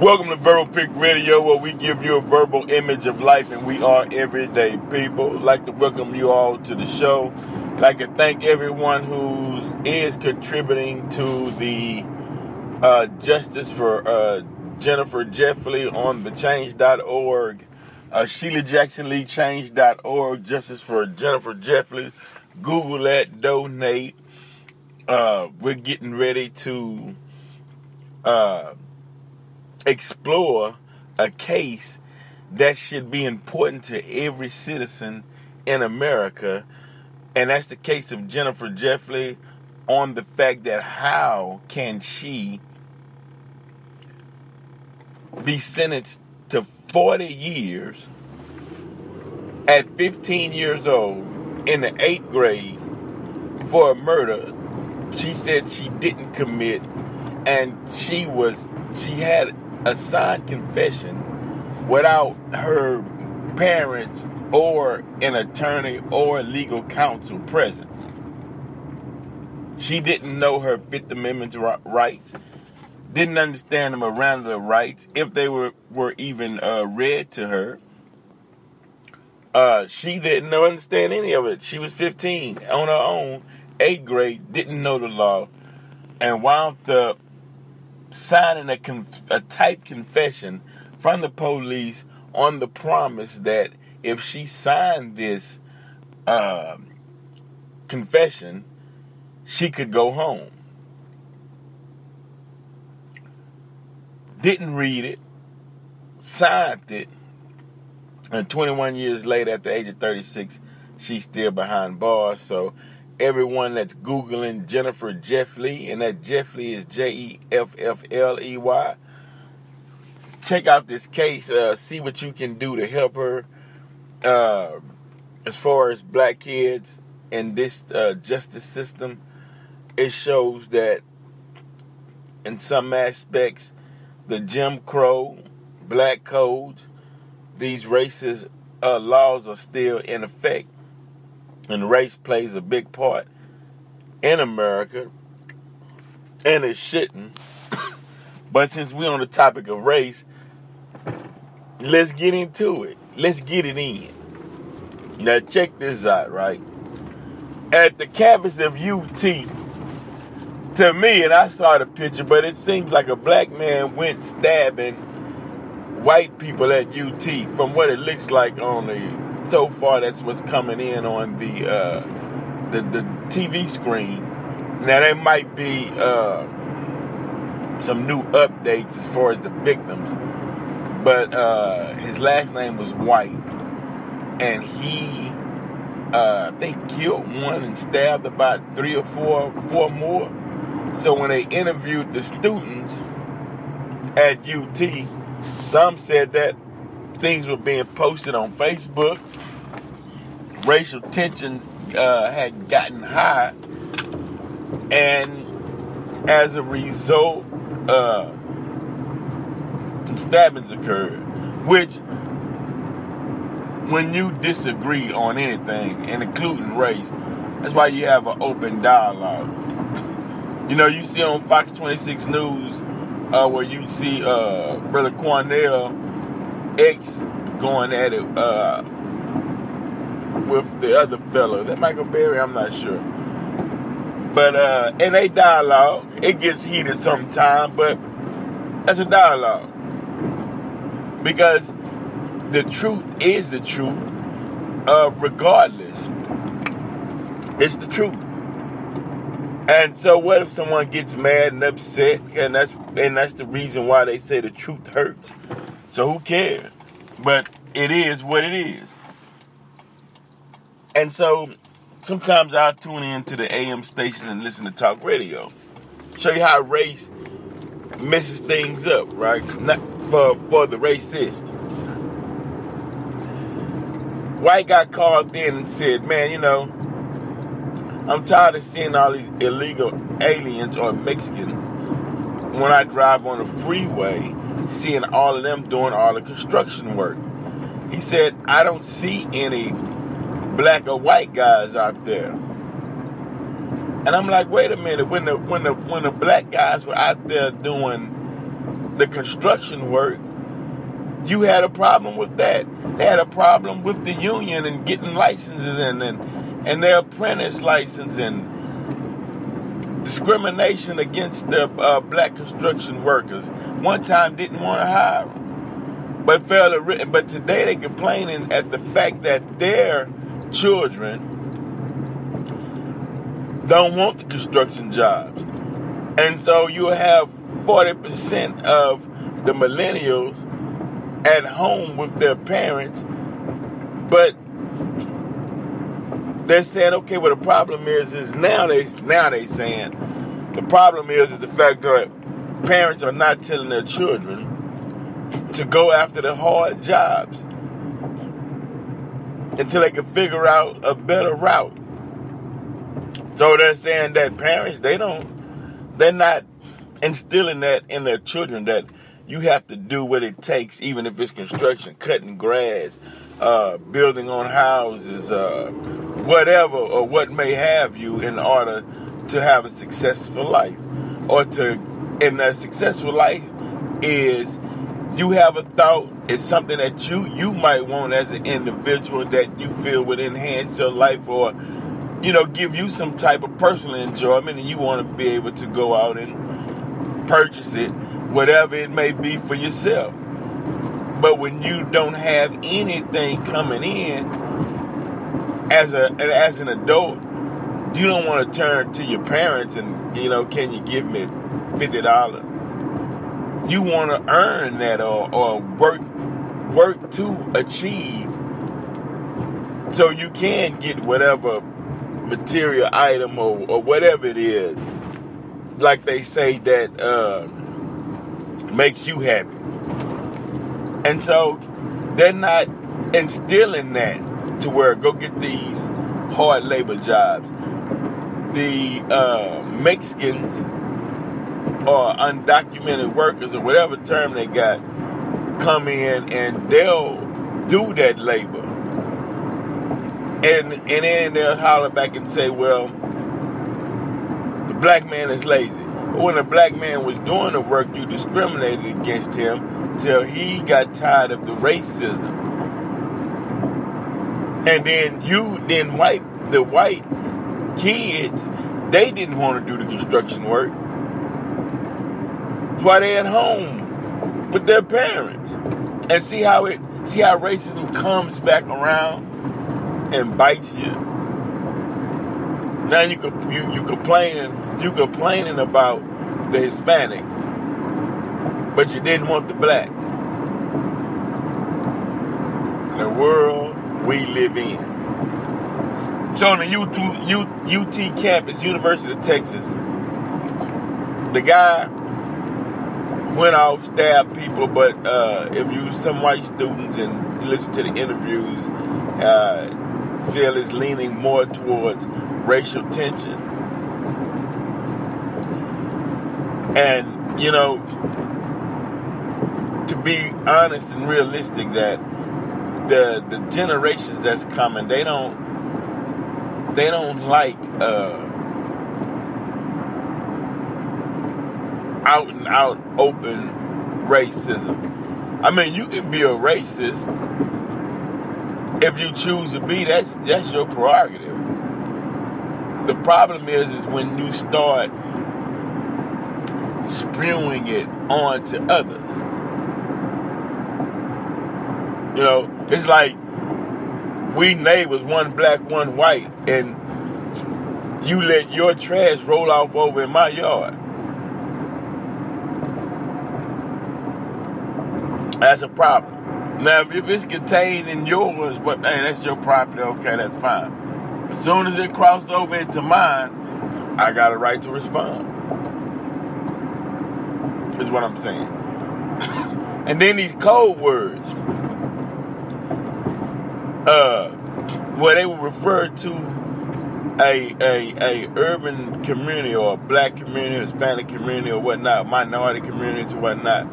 Welcome to Verbal Pick Radio, where we give you a verbal image of life, and we are everyday people. I'd like to welcome you all to the show. I'd like to thank everyone who is contributing to the justice for Jennifer Jeffley on the change.org, Sheila Jackson Lee change.org, justice for Jennifer Jeffley. Google that, donate. We're getting ready to explore a case that should be important to every citizen in America, and that's the case of Jennifer Jeffley, on the fact that how can she be sentenced to 40 years at 15 years old in the 8th grade for a murder she said she didn't commit, and she had a signed confession without her parents or an attorney or legal counsel present. She didn't know her Fifth Amendment rights, didn't understand the Miranda rights, if they were even read to her. She didn't understand any of it. She was 15 on her own, 8th grade, didn't know the law, and wound up signing a typed confession from the police on the promise that if she signed this confession, she could go home. Didn't read it, signed it, and 21 years later, at the age of 36, she's still behind bars. So everyone that's Googling Jennifer Jeffley, and that Jeffley is Jeffley, check out this case, see what you can do to help her. As far as black kids in this justice system, it shows that in some aspects, the Jim Crow, black codes, these racist laws are still in effect. And race plays a big part in America, and it shouldn't. But since we're on the topic of race, let's get into it. Let's get it in. Now check this out, right? At the campus of UT, to me, and I saw the picture, but it seems like a black man went stabbing white people at UT, from what it looks like on the... So far, that's what's coming in on the TV screen. Now, there might be some new updates as far as the victims, but his last name was White, and he, I think, killed one and stabbed about 3 or 4 more. So when they interviewed the students at UT, some said that things were being posted on Facebook. Racial tensions had gotten high, and as a result, some stabbings occurred. Which, when you disagree on anything, and including race, that's why you have an open dialogue. You know, you see on Fox 26 News where you see Brother Cornell X going at it with the other fellow. That Michael Berry, I'm not sure. But in a dialogue, it gets heated sometimes, but that's a dialogue. Because the truth is the truth, regardless. It's the truth. And so what if someone gets mad and upset, and that's the reason why they say the truth hurts. So who cares? But it is what it is. And so sometimes I'll tune into the AM station and listen to talk radio. Show you how race messes things up, right? Not for the racist. White guy called in and said, man, you know, I'm tired of seeing all these illegal aliens or Mexicans when I drive on the freeway, seeing all of them doing all the construction work. He said, I don't see any black or white guys out there. And I'm like, wait a minute, when the black guys were out there doing the construction work, you had a problem with that. They had a problem with the union and getting licenses and their apprentice license and discrimination against the black construction workers. One time didn't want to hire them, but today they complaining at the fact that their children don't want the construction jobs. And so you have 40% of the millennials at home with their parents, but they're saying, okay, well, the problem is now they saying the problem is the fact that parents are not telling their children to go after the hard jobs until they can figure out a better route. So they're saying that parents, they're not instilling that in their children, that you have to do what it takes, even if it's construction, cutting grass, building on houses, whatever or what may have you, in order to have a successful life. And a successful life is you have a thought, it's something that you might want as an individual that you feel would enhance your life or, give you some type of personal enjoyment, and you want to be able to go out and purchase it, whatever it may be for yourself. But when you don't have anything coming in as an adult, you don't want to turn to your parents and, can you give me $50? You want to earn that or work to achieve so you can get whatever material item or whatever it is, like they say, that makes you happy. And so they're not instilling that to where go get these hard labor jobs. The Mexicans or undocumented workers or whatever term they got come in and they'll do that labor. And then they'll holler back and say, well, the black man is lazy. But when the black man was doing the work, you discriminated against him till he got tired of the racism. And then the white kids, they didn't want to do the construction work. That's why they're at home with their parents. And see how racism comes back around and bites you. Now you complaining about the Hispanics, but you didn't want the blacks. The world we live in. So on the UT campus, University of Texas, the guy went off, stabbed people, but if you some white students and listen to the interviews, feel is leaning more towards racial tension. And, to be honest and realistic, that the generations that's coming, they don't like out and out open racism. I mean, you can be a racist if you choose to be. That's your prerogative. The problem is when you start spewing it onto others. It's like we neighbors, one black, one white, and you let your trash roll off over in my yard. That's a problem. Now, if it's contained in yours, but hey, that's your property, okay, that's fine. As soon as it crossed over into mine, I got a right to respond. Is what I'm saying. And then these code words, where they will refer to a urban community or a black community, Hispanic community or whatnot, minority community or whatnot,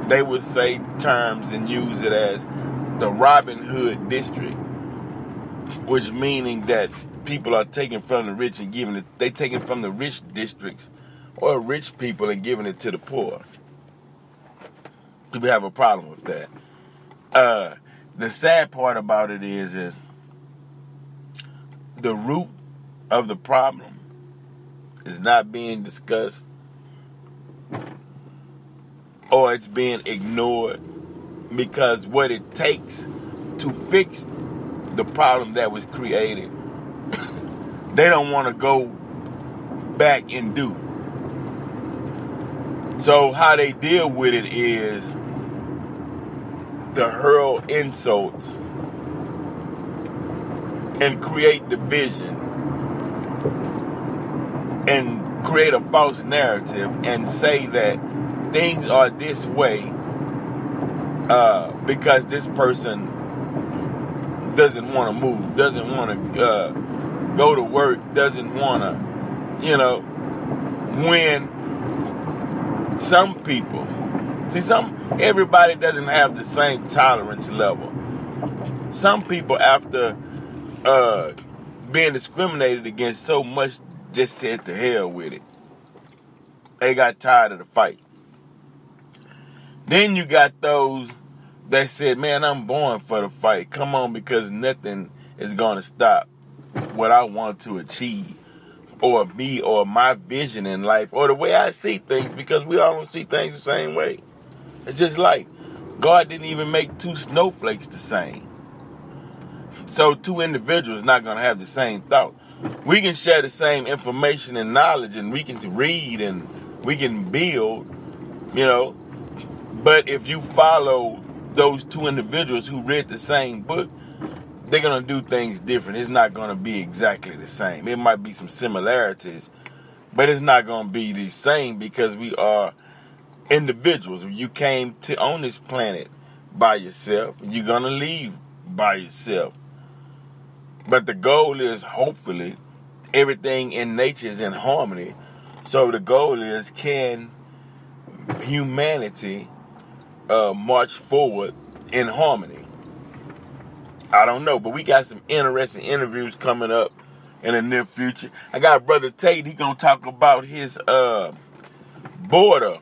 they would say terms and use it as the Robin Hood district, which meaning that people are taking from the rich and giving it, they taking from the rich districts or rich people and giving it to the poor. We have a problem with that. The sad part about it is the root of the problem is not being discussed, or it's being ignored, because what it takes to fix the problem that was created, they don't want to go back and do. So how they deal with it is to hurl insults and create division and create a false narrative and say that things are this way because this person doesn't want to move, doesn't want to go to work, doesn't want to, when some people, everybody doesn't have the same tolerance level. Some people, after being discriminated against so much, just said to hell with it. They got tired of the fight. Then you got those that said, man, I'm born for the fight. Come on, because nothing is going to stop what I want to achieve, or me, or my vision in life, or the way I see things, because we all don't see things the same way. It's just like God didn't even make two snowflakes the same. So two individuals not going to have the same thought. We can share the same information and knowledge, and we can read and we can build, but if you follow those two individuals who read the same book, they're going to do things different. It's not going to be exactly the same. It might be some similarities, but it's not going to be the same, because we are individuals. You came on this planet by yourself. You're going to leave by yourself. But the goal is, hopefully, everything in nature is in harmony. So the goal is, can humanity march forward in harmony? I don't know, but we got some interesting interviews coming up in the near future. I got Brother Tate. He gonna talk about his border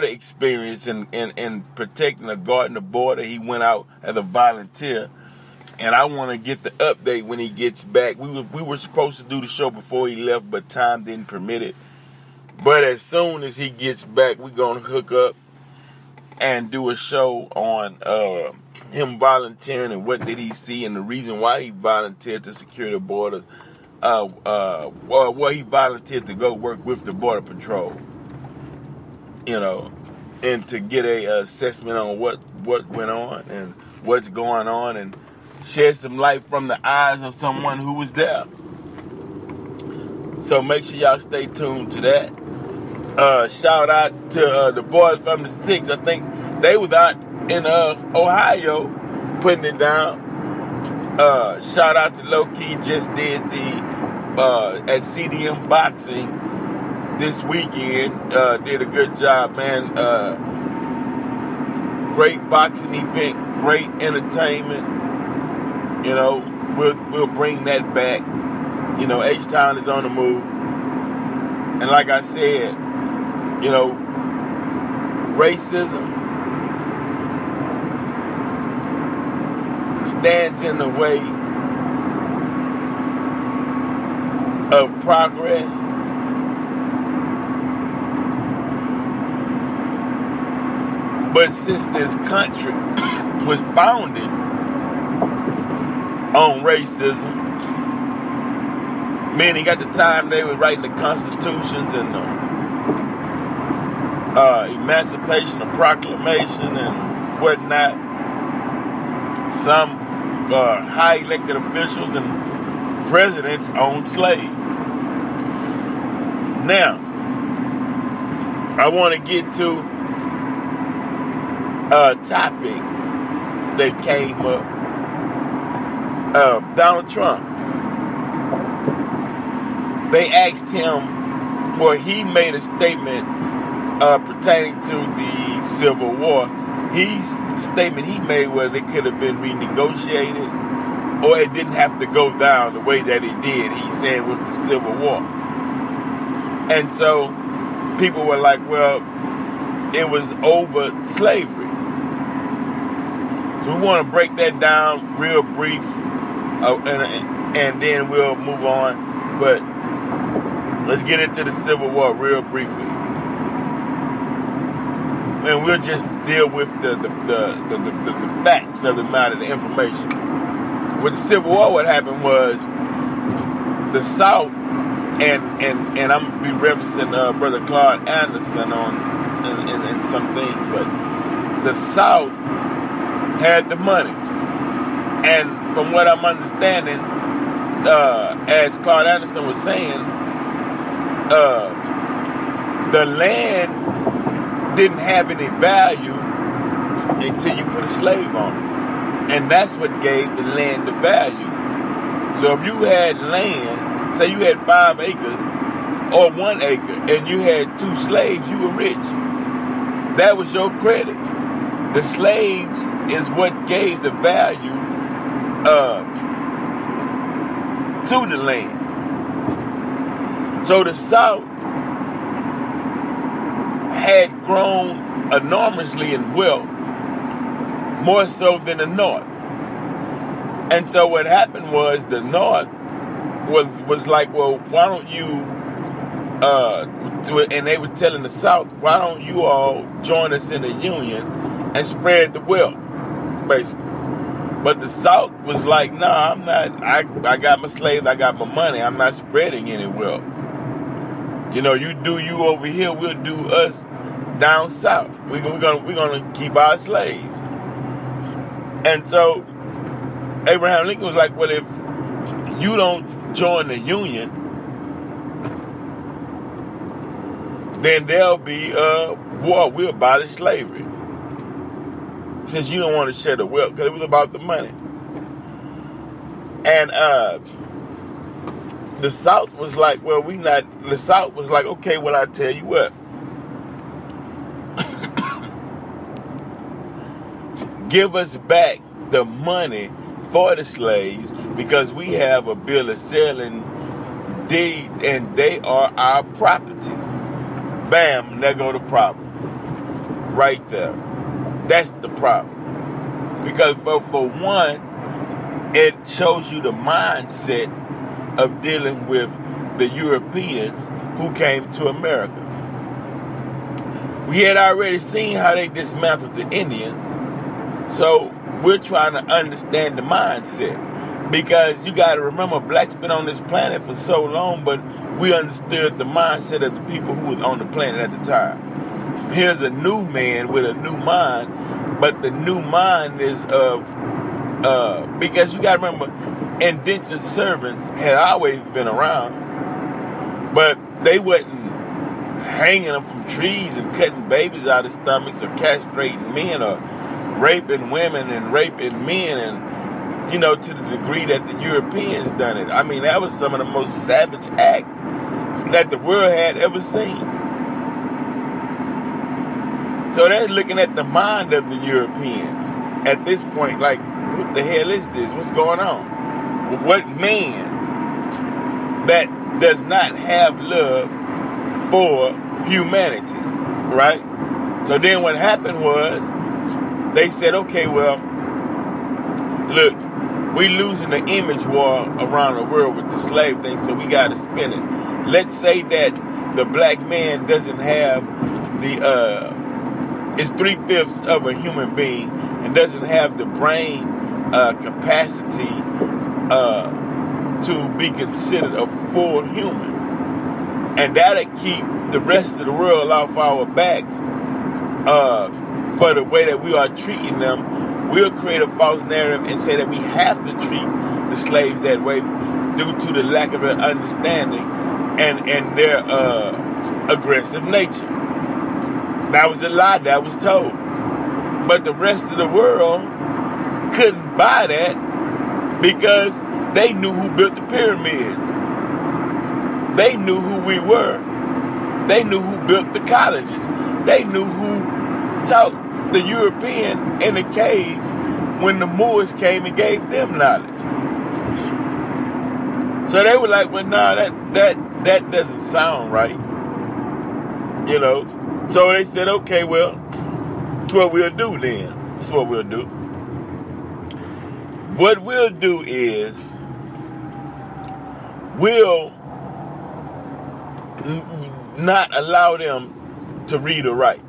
experience in protecting the guarding the border. He went out as a volunteer, and I want to get the update when he gets back. We were supposed to do the show before he left, but time didn't permit it. But as soon as he gets back, we're gonna hook up and do a show on him volunteering and what did he see and the reason why he volunteered to secure the border, why he volunteered to go work with the Border Patrol, and to get a assessment on what went on and what's going on, and shed some light from the eyes of someone who was there. So make sure y'all stay tuned to that. Shout out to the boys from the 6. I think they was out in Ohio putting it down. Shout out to Low Key, just did the at CDM Boxing this weekend. Did a good job, man. Great boxing event, great entertainment. We'll bring that back. H-Town is on the move. And like I said, racism stands in the way of progress. But since this country was founded on racism, meaning at the time they were writing the constitutions and Emancipation of Proclamation and whatnot, some high elected officials and presidents owned slaves. Now, I want to get to a topic that came up. Donald Trump. They asked him, he made a statement pertaining to the Civil War. The statement he made was it could have been renegotiated, or it didn't have to go down the way that it did, he said, with the Civil War. And so people were like, it was over slavery. So we want to break that down real brief, and then we'll move on. But let's get into the Civil War real briefly. And we'll just deal with the facts of the matter, the information. With the Civil War, what happened was the South, and I'm gonna be referencing Brother Claude Anderson in some things, but the South had the money, and from what I'm understanding, as Claude Anderson was saying, the land didn't have any value until you put a slave on it. And that's what gave the land the value. So if you had land, say you had 5 acres or 1 acre, and you had 2 slaves, you were rich. That was your credit. The slaves is what gave the value to the land. So the South had grown enormously in wealth, more so than the North. And so what happened was the North was like, well, why don't you, and they were telling the South, why don't you all join us in a union and spread the wealth, basically. But the South was like, nah, I'm not, I got my slaves, I got my money, I'm not spreading any wealth. You know, you do you over here, we'll do us down south. We're gonna keep our slaves. And so Abraham Lincoln was like, well, if you don't join the union, then there'll be a war. We'll abolish slavery. Since you don't want to share the wealth, because it was about the money. And the South was like, well, the South was like, okay, well, I tell you what. Give us back the money for the slaves, because we have a bill of selling deed and they are our property. Bam, there go the problem. Right there. That's the problem. Because for one, it shows you the mindset of dealing with the Europeans who came to America. We had already seen how they dismantled the Indians. So we're trying to understand the mindset, because you got to remember, blacks been on this planet for so long, but we understood the mindset of the people who was on the planet at the time. Here's a new man with a new mind, but the new mind is of, because you got to remember, indentured servants had always been around, but they wasn't hanging them from trees and cutting babies out of stomachs or castrating men or raping women and raping men, and you know, to the degree that the Europeans done it. I mean, that was some of the most savage act that the world had ever seen. So they're looking at the mind of the Europeans at this point, like, what the hell is this? What's going on? What man that does not have love for humanity, right? So then what happened was, they said, okay, well, look, we losing the image war around the world with the slave thing, so we got to spin it. Let's say that the black man doesn't have is 3/5 of a human being and doesn't have the brain capacity to be considered a full human. And that'll keep the rest of the world off our backs for the way that we are treating them. We'll create a false narrative and say that we have to treat the slaves that way due to the lack of understanding and their aggressive nature. That was a lie that was told. But the rest of the world couldn't buy that because they knew who built the pyramids. They knew who we were. They knew who built the colleges. They knew who taught the European in the caves when the Moors came and gave them knowledge. So they were like, well, no, that doesn't sound right. You know, so they said, okay, well, that's what we'll do then. That's what we'll do. What we'll do is we'll not allow them to read or write.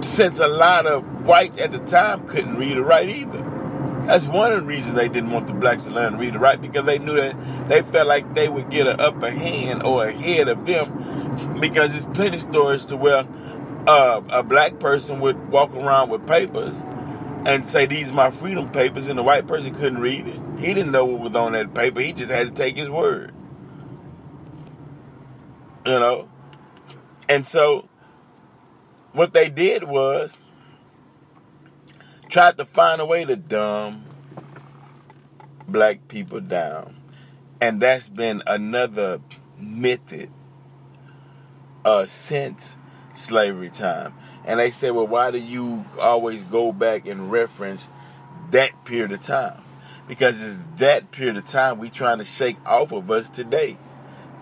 Since a lot of whites at the time couldn't read or write either. That's one of the reasons they didn't want the blacks to learn to read or write, because they knew that they felt like they would get an upper hand or ahead of them, because there's plenty of stories to where a black person would walk around with papers and say, these are my freedom papers, and the white person couldn't read it. He didn't know what was on that paper. He just had to take his word. You know? And so what they did was tried to find a way to dumb black people down. And that's been another method since slavery time. And they say, well, why do you always go back and reference that period of time? Because it's that period of time we trying to shake off of us today.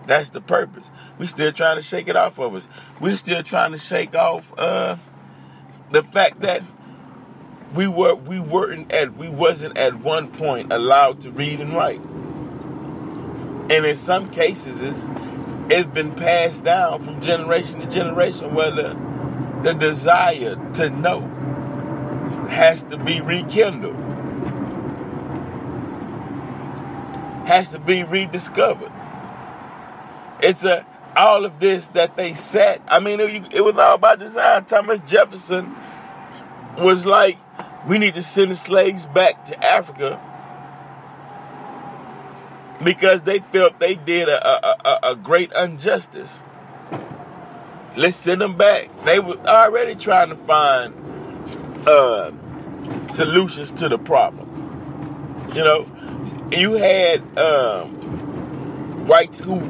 That's the purpose. We still trying to shake it off of us. We're still trying to shake off the fact that we wasn't at one point allowed to read and write. And in some cases it's been passed down from generation to generation, where the desire to know has to be rekindled, has to be rediscovered. It's all of this that they set. I mean, it was all by design. Thomas Jefferson was like, we need to send the slaves back to Africa because they felt they did a great injustice. Let's send them back. They were already trying to find solutions to the problem. You know, you had whites who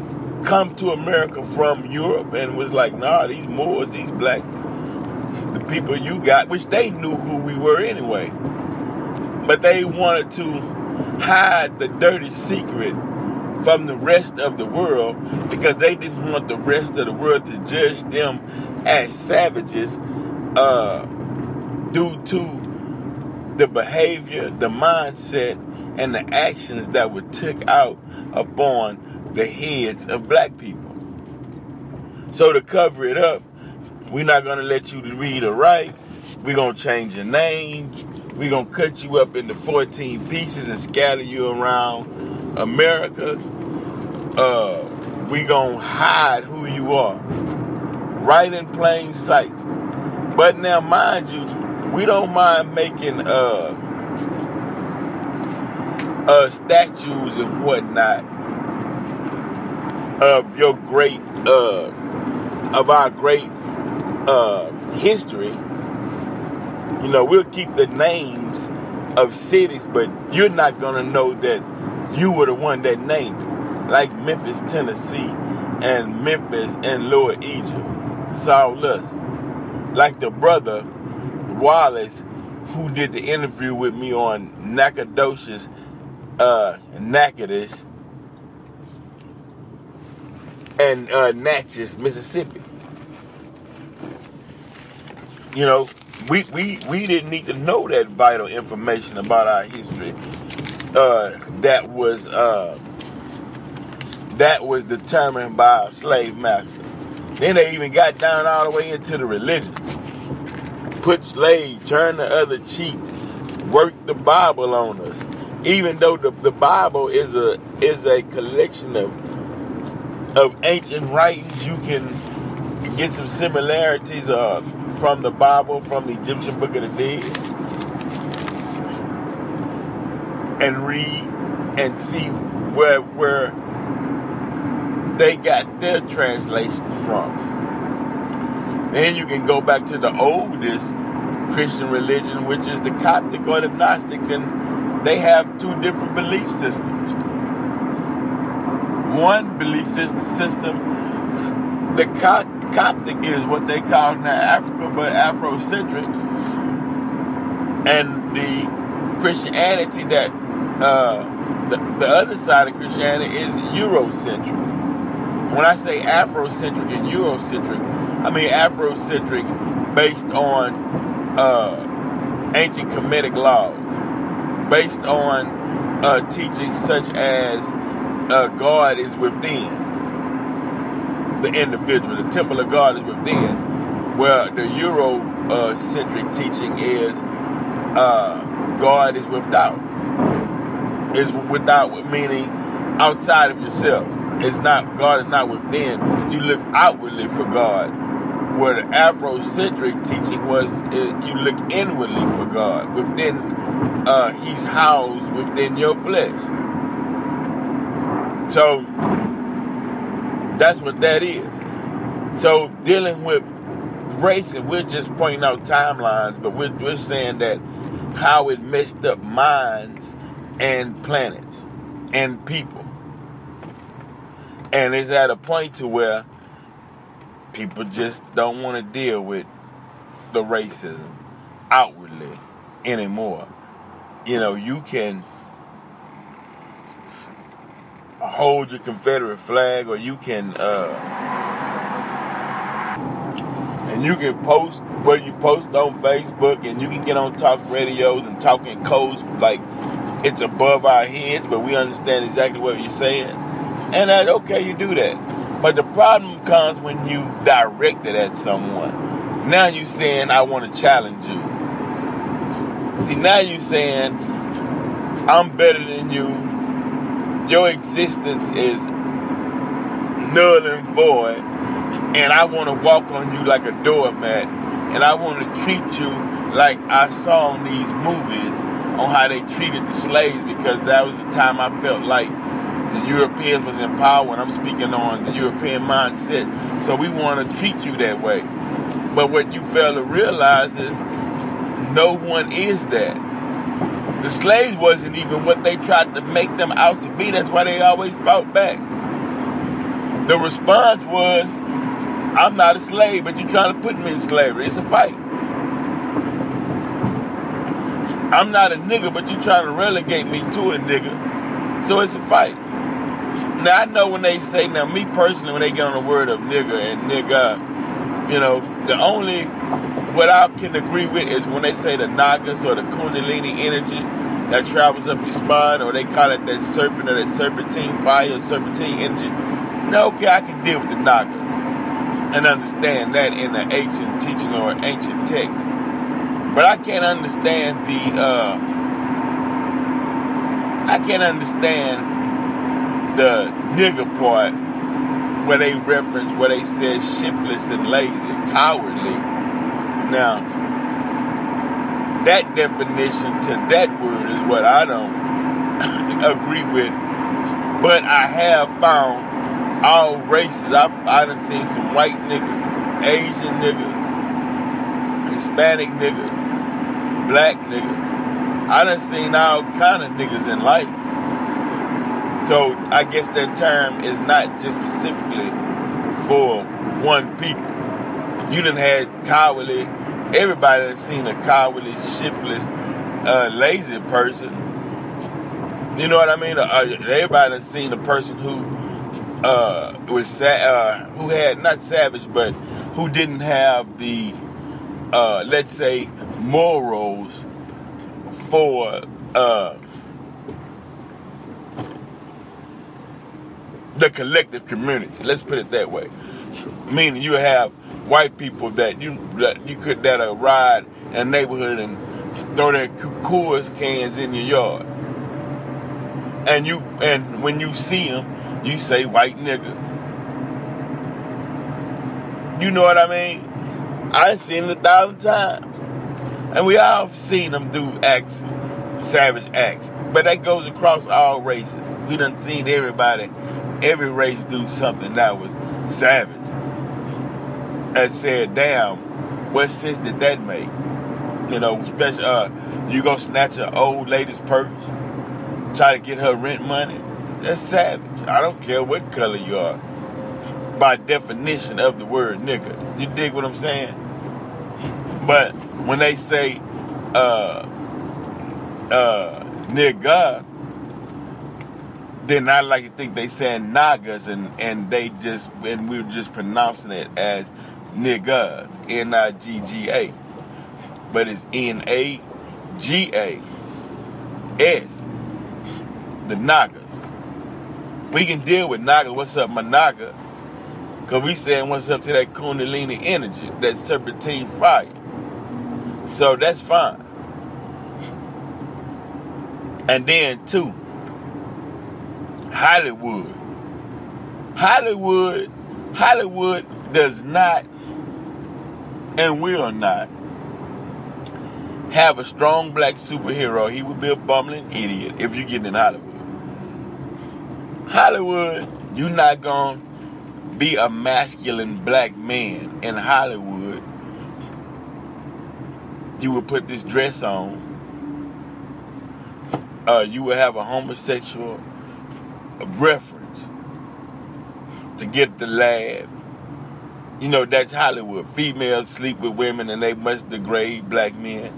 come to America from Europe and was like, nah, these Moors, these blacks, the people you got, which they knew who we were anyway. But they wanted to hide the dirty secret from the rest of the world because they didn't want the rest of the world to judge them as savages due to the behavior, the mindset, and the actions that were took out upon the heads of black people. So to cover it up, we're not going to let you read or write. We're going to change your name. We're going to cut you up into 14 pieces and scatter you around America. We're going to hide who you are right in plain sight. But now, mind you, we don't mind making statues and whatnot of your great, of our great history. You know, we'll keep the names of cities, but you're not going to know that you were the one that named it. Like Memphis, Tennessee, and Memphis and Lower Egypt. It's all us. Like the brother Wallace, who did the interview with me on Nacogdoches, Natchitoches, and Natchez, Mississippi. You know, we didn't need to know that vital information about our history. That was determined by a slave master. Then they even got down all the way into the religion. Put slave, turn the other cheek, work the Bible on us. Even though the Bible is a collection of ancient writings, you can get some similarities from the Bible, from the Egyptian Book of the Dead, and read and see where they got their translations from. Then you can go back to the oldest Christian religion, which is the Coptic or the Gnostics, and they have two different belief systems. One belief system, the Coptic is what they call now Africa, but Afrocentric, and the Christianity that the other side of Christianity is Eurocentric. when I say Afrocentric and Eurocentric, I mean Afrocentric based on ancient Kemetic laws, based on teachings such as God is within the individual. The temple of God is within. Where the Eurocentric teaching is God is without. Is without, meaning outside of yourself. It's not, God is not within. You look outwardly for God. Where the Afrocentric teaching was, you look inwardly for God. Within, He's housed within your flesh. So that's what that is. So dealing with race, and we're just pointing out timelines, but we're saying that how it messed up minds and planets and people. And it's at a point to where people just don't want to deal with the racism outwardly anymore. You know, you can hold your Confederate flag, or you can and you can post what you post on Facebook, and you can get on talk radios and talk in codes like it's above our heads, but we understand exactly what you're saying. And that's okay, you do that. But the problem comes when you direct it at someone. Now you're saying, I want to challenge you. See, now you're saying, I'm better than you. Your existence is null and void. And I want to walk on you like a doormat. And I want to treat you like I saw in these movies on how they treated the slaves, because that was the time I felt like the Europeans was in power, and I'm speaking on the European mindset. So we want to treat you that way. But what you fail to realize is no one is that. The slaves wasn't even what they tried to make them out to be. That's why they always fought back. The response was, I'm not a slave, but you're trying to put me in slavery. It's a fight. I'm not a nigga, but you're trying to relegate me to a nigga. So it's a fight. Now, I know when they say, now me personally, when they get on the word of nigga and nigga, you know, the only, what I can agree with is when they say the nagas or the kundalini energy that travels up your spine, or they call it that serpent or that serpentine fire or serpentine energy. No, okay, I can deal with the nagas and understand that in the ancient teaching or ancient text. But I can't understand the nigger part where they reference, where they said shiftless and lazy, cowardly. Now, that definition to that word is what I don't agree with. But I have found all races. I done seen some white niggas, Asian niggas, Hispanic niggas, black niggas. I done seen all kind of niggas in life. So I guess that term is not just specifically for one people. You done had cowardly. Everybody done seen a cowardly, shiftless, lazy person. You know what I mean? Everybody done seen a person who was who had not savage, but who didn't have the let's say morals for the collective community. Let's put it that way. Meaning you have white people that ride in a neighborhood and throw their Coors cans in your yard, and when you see them, you say white nigga. You know what I mean? I've seen it 1,000 times, and we all seen them do acts, savage acts. But that goes across all races. We done seen every race do something that was savage. And said, damn, what sense did that make? You know, especially, you gonna snatch an old lady's purse, try to get her rent money? That's savage. I don't care what color you are, by definition of the word nigga. You dig what I'm saying? But when they say, nigga, then I like to think they saying Nagas and we were just pronouncing it as niggas, Nigga, but it's Nagas, the Nagas. We can deal with Naga. What's up, my Naga? Because we saying what's up to that Kundalini energy, that serpentine fire. So that's fine. And then, two, Hollywood. Hollywood does not and will not have a strong black superhero. He would be a bumbling idiot if you get in Hollywood. Hollywood, you're not going to be a masculine black man in Hollywood. You would put this dress on. You would have a homosexual reference to get the laugh. You know, that's Hollywood. Females sleep with women and they must degrade black men.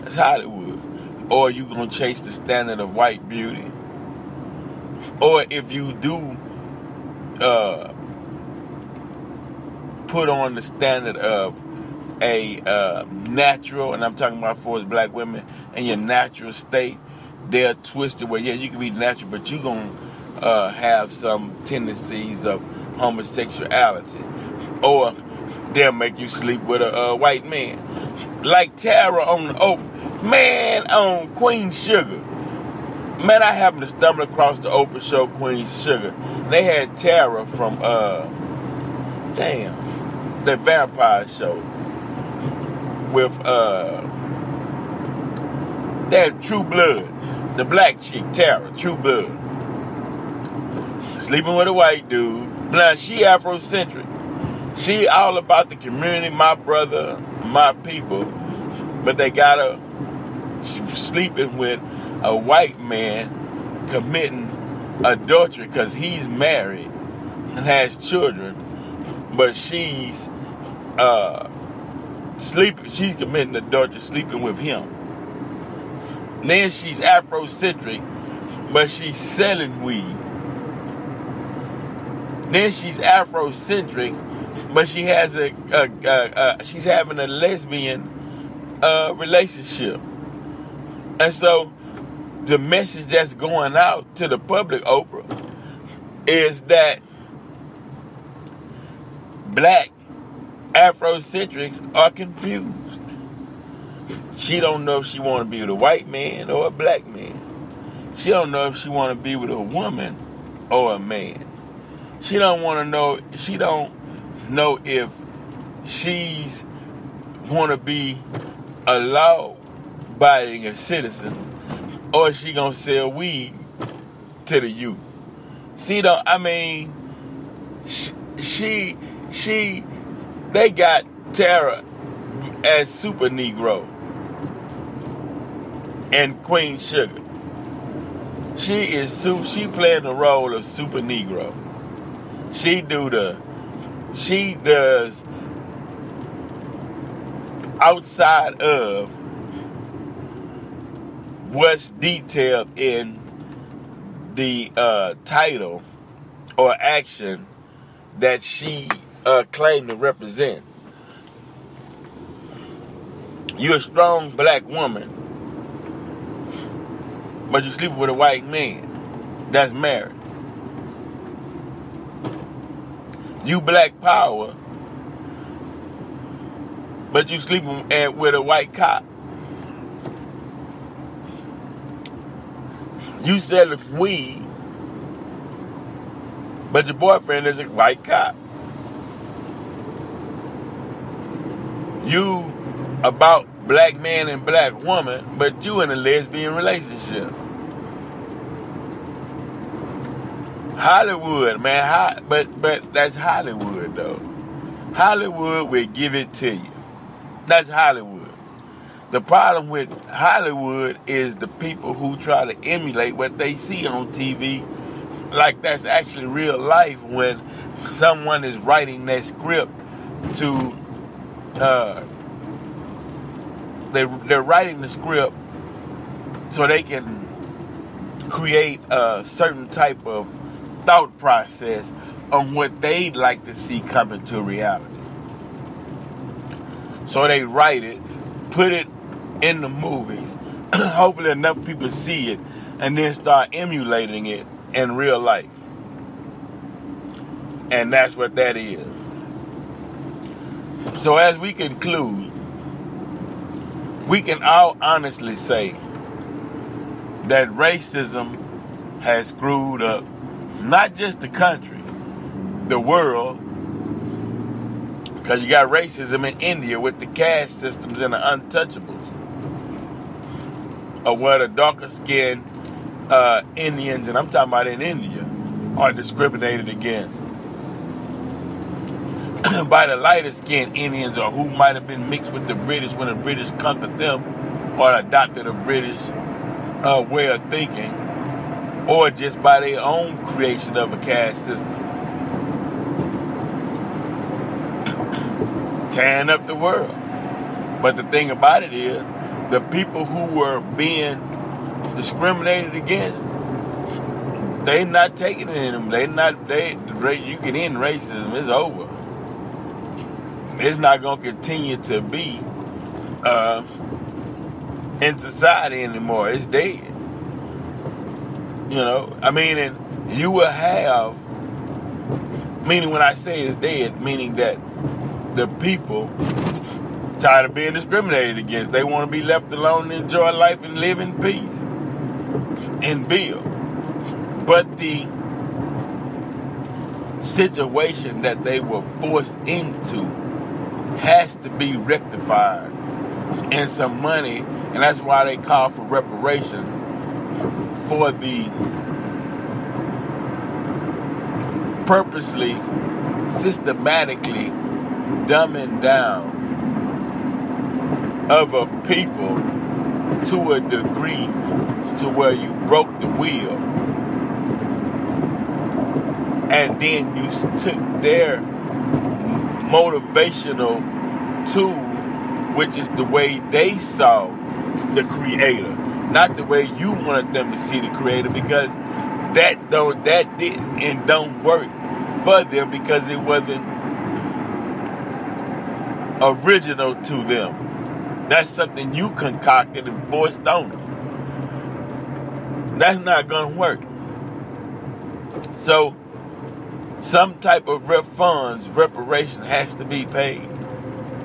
That's Hollywood. Or you going to chase the standard of white beauty. Or if you do put on the standard of a natural, and I'm talking about for us black women, in your natural state, they're twisted where, yeah, you can be natural, but you're going to have some tendencies of homosexuality. Or they'll make you sleep with a white man. Like Tara on Queen Sugar. Man, I happened to stumble across the Oprah show Queen Sugar. They had Tara from, the vampire show. With, they had True Blood. The black chick, Tara, True Blood. Sleeping with a white dude. Now, she Afrocentric. She all about the community, my brother, my people. But they got her sleeping with a white man committing adultery because he's married and has children, but she's she's committing adultery sleeping with him. Then she's Afrocentric, but she's selling weed. Then she's Afrocentric, but she has she's having a lesbian relationship. And so the message that's going out to the public, Oprah, is that black Afrocentrics are confused. She don't know if she want to be with a white man or a black man. She don't know if she want to be with a woman or a man. She don't know if she's want to be a law-abiding citizen or she gonna sell weed to the youth. They got Tara as Super Negro and Queen Sugar. She playing the role of Super Negro. She does outside of what's detailed in the title or action that she claimed to represent. You're a strong black woman, but you sleep with a white man that's married. You black power, but you sleeping with a white cop. You selling weed, but your boyfriend is a white cop. You about black man and black woman, but you in a lesbian relationship. Hollywood, man, but that's Hollywood though. Hollywood will give it to you. That's Hollywood. The problem with Hollywood is the people who try to emulate what they see on TV, like that's actually real life when someone is writing that script to, they're writing the script so they can create a certain type of thought process on what they'd like to see come into reality. So they write it, put it in the movies, hopefully enough people see it, and then start emulating it in real life. And that's what that is. So as we conclude, we can all honestly say that racism has screwed up not just the country, the world, because you got racism in India with the caste systems and the untouchables, or where the darker skinned Indians, and I'm talking about in India, are discriminated against by the lighter skinned Indians, or who might have been mixed with the British when the British conquered them or adopted a British way of thinking, or just by their own creation of a caste system. Tearing up the world. But the thing about it is, the people who were being discriminated against, they not taking it in them. You can end racism. It's over. It's not going to continue to be in society anymore. It's dead. You know, I mean, and you will have, meaning when I say it's dead, meaning that the people tired of being discriminated against. They want to be left alone and enjoy life and live in peace and build. But the situation that they were forced into has to be rectified, and some money, and that's why they call for reparations for the purposely, systematically dumbing down of a people to a degree to where you broke the wheel, and then you took their motivational tool, which is the way they saw the creator, not the way you wanted them to see the creator, because that didn't and don't work for them because it wasn't original to them. That's something you concocted and forced on them. That's not going to work. So some type of reparation has to be paid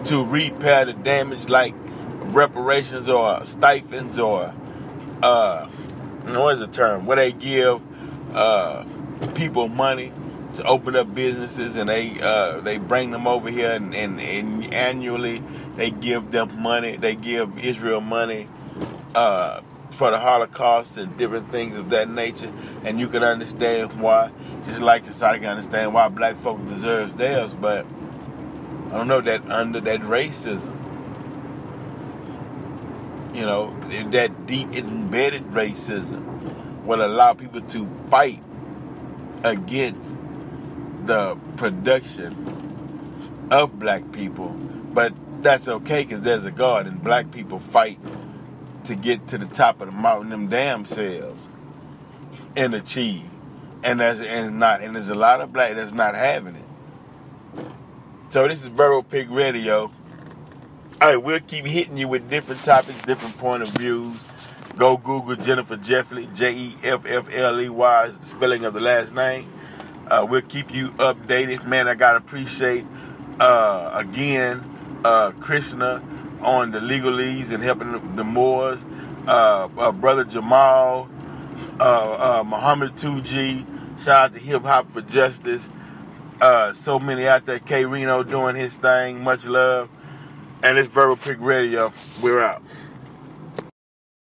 to repair the damage, like reparations or stipends or what is the term? Where they give people money to open up businesses, and they bring them over here, and annually they give them money. They give Israel money for the Holocaust and different things of that nature, and you can understand why. Just like society can understand why black folk deserves theirs, but I don't know, that under that racism, you know, that deep embedded racism will allow people to fight against the production of black people. But that's okay, because there's a God, and black people fight to get to the top of the mountain them damn selves and achieve. And there's a lot of black that's not having it. So this is Verbal Pig Radio. All right, we'll keep hitting you with different topics, different point of views. Go Google Jennifer Jeffley, Jeffley is the spelling of the last name. We'll keep you updated. Man, I gotta appreciate again Krishna on the legalese and helping the Moors. Brother Jamal, Muhammad 2G. Shout out to Hip Hop for Justice. So many out there. K Reno doing his thing. Much love. And it's Verbal Pig Radio. We're out.